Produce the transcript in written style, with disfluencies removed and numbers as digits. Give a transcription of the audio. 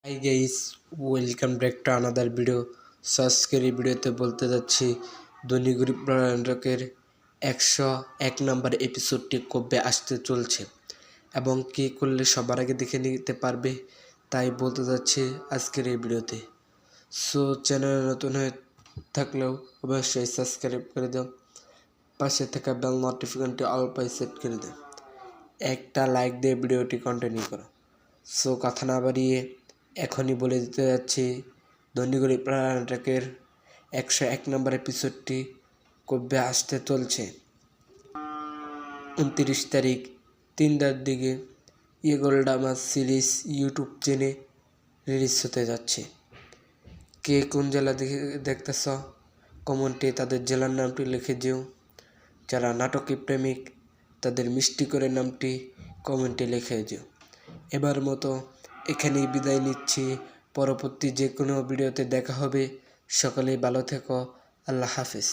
Hi guys, welcome back to another video. আজকের এই ভিডিওতে বলতে যাচ্ছি ধনী গরিব নাটকের 101 নম্বর এপিসোডটি কবে আসতে চলছে এবং কে করলে সবার আগে দেখে নিতে পারবে, তাই বলতে যাচ্ছি আজকের এই ভিডিওতে। সো চ্যানেলে নতুন হয়ে থাকলেও অবশ্যই সাবস্ক্রাইব করে দাও, পাশে থাকা বেল নোটিফিকেশনটি অল পাই সেট করে দাও, একটা লাইক দিয়ে ভিডিওটি কন্টিনিউ করো। সো কথা না বাড়িয়ে এখনই বলে দিতে যাচ্ছি ধনী গরিব নাটকের 101 নম্বর এপিসোডটি কবে আসতে চলছে। 29 তারিখ 3টার দিকে গোল্ডামাস সিরিজ ইউটিউব চ্যানেলে রিলিজ হতে যাচ্ছে। কে কোন জেলা দেখতেছ কমেন্টে তাদের জেলার নামটি লিখে যেও। যারা নাটকী প্রেমিক তাদের মিষ্টি করে নামটি কমেন্টে লিখে যেও। এবার মতো এখানেই বিদায় নিচ্ছি, পরবর্তী যে কোনো ভিডিওতে দেখা হবে। সকলেই ভালো থেকো, আল্লাহ হাফেজ।